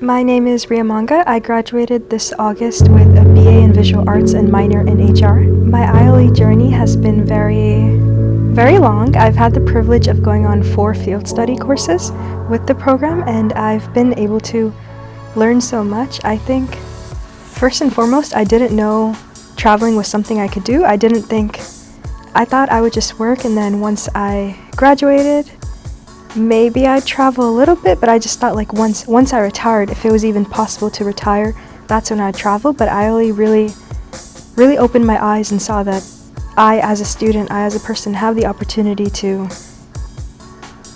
My name is Monga. I graduated this August with a BA in Visual Arts and minor in HR. My ILE journey has been very long. I've had the privilege of going on 4 field study courses with the program, and I've been able to learn so much. I think, first and foremost, I didn't know traveling was something I could do. I thought I would just work, and then once I graduated, maybe I'd travel a little bit, but I just thought like once I retired, if it was even possible to retire, that's when I'd travel. But ILE really opened my eyes and saw that I as a student, I as a person have the opportunity to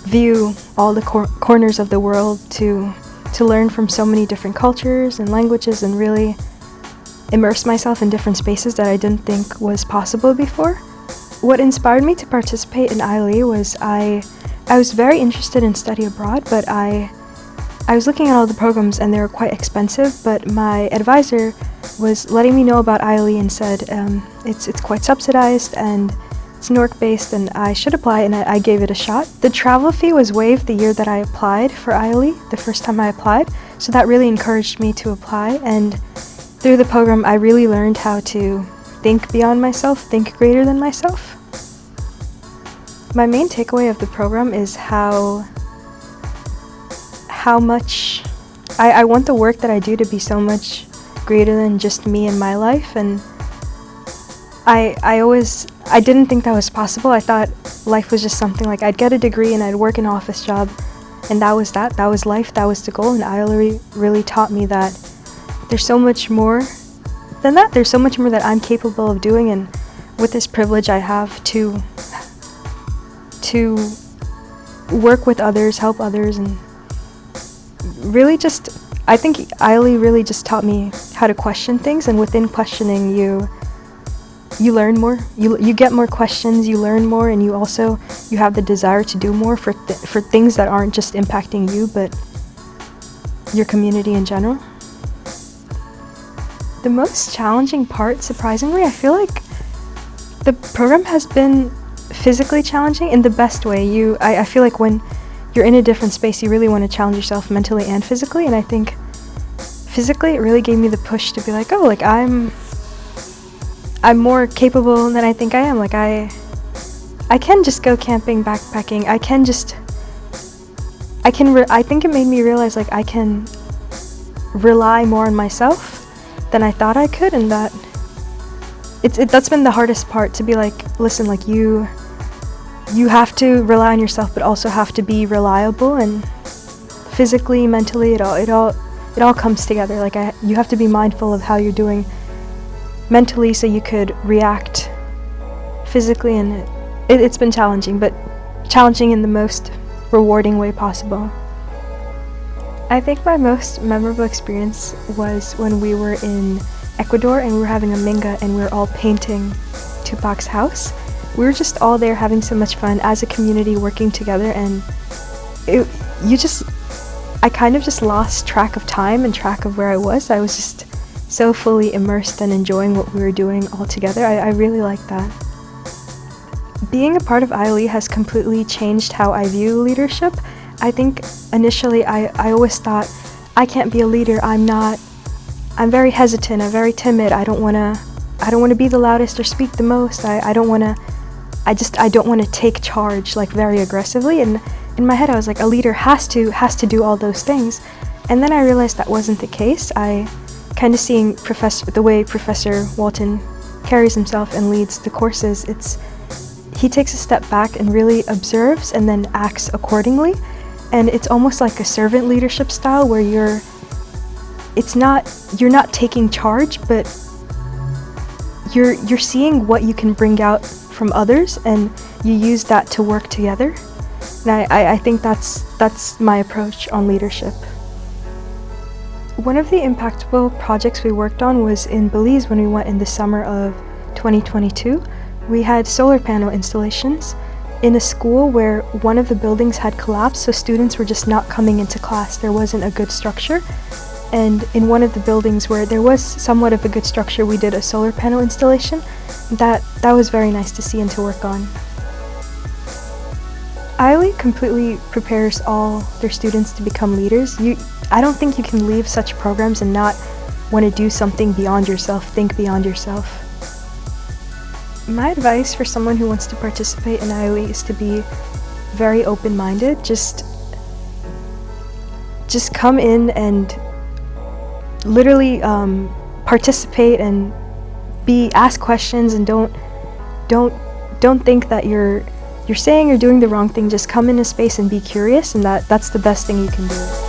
view all the corners of the world, to learn from so many different cultures and languages, and really immerse myself in different spaces that I didn't think was possible before. What inspired me to participate in ILE was I was very interested in study abroad, but I was looking at all the programs and they were quite expensive, but my advisor was letting me know about ILE and said it's quite subsidized and it's Newark based and I should apply, and I gave it a shot. The travel fee was waived the year that I applied for ILE, the first time I applied, so that really encouraged me to apply, and through the program I really learned how to think beyond myself, think greater than myself. My main takeaway of the program is how much I want the work that I do to be so much greater than just me and my life, and I didn't think that was possible. I thought life was just something like I'd get a degree and I'd work an office job, and that was life, that was the goal, and ILE really taught me that there's so much more than that. There's so much more that I'm capable of doing, and with this privilege I have to work with others, help others, and really just, I think ILE really just taught me how to question things, and within questioning you learn more, you get more questions, you learn more, and you have the desire to do more for things that aren't just impacting you, but your community in general. The most challenging part, surprisingly, I feel like the program has been physically challenging in the best way. I feel like when you're in a different space, you really want to challenge yourself mentally and physically, and I think physically it really gave me the push to be like, oh, like I'm more capable than I think I am. Like I can just go camping, backpacking. I think it made me realize like I can rely more on myself than I thought I could, and that's been the hardest part, to be like, listen, like you have to rely on yourself, but also have to be reliable, and physically, mentally, it all comes together. Like you have to be mindful of how you're doing mentally, so you could react physically, and it's been challenging, but challenging in the most rewarding way possible. I think my most memorable experience was when we were in Ecuador and we were having a Monga and we were all painting Tupac's house. We were just all there having so much fun as a community, working together, and I kind of just lost track of time and track of where I was. I was just so fully immersed and enjoying what we were doing all together. I really liked that. Being a part of ILE has completely changed how I view leadership. I think initially I always thought, I can't be a leader, I'm very hesitant, I'm very timid, I don't want to be the loudest or speak the most, I don't want to take charge like very aggressively, and in my head I was like, a leader has to do all those things, and then I realized that wasn't the case. I kind of seeing the way Professor Walton carries himself and leads the courses, he takes a step back and really observes and then acts accordingly, and it's almost like a servant leadership style where you're not taking charge, but you're seeing what you can bring out from others, and you use that to work together. And I think that's my approach on leadership. One of the impactful projects we worked on was in Belize when we went in the summer of 2022. We had solar panel installations in a school where one of the buildings had collapsed, so students were just not coming into class. There wasn't a good structure. And in one of the buildings where there was somewhat of a good structure, we did a solar panel installation. That was very nice to see and to work on. ILE completely prepares all their students to become leaders. I don't think you can leave such programs and not want to do something beyond yourself, think beyond yourself. My advice for someone who wants to participate in IOE is to be very open-minded. Just come in and literally participate and ask questions, and don't think that you're saying or doing the wrong thing. Just come in a space and be curious, and that's the best thing you can do.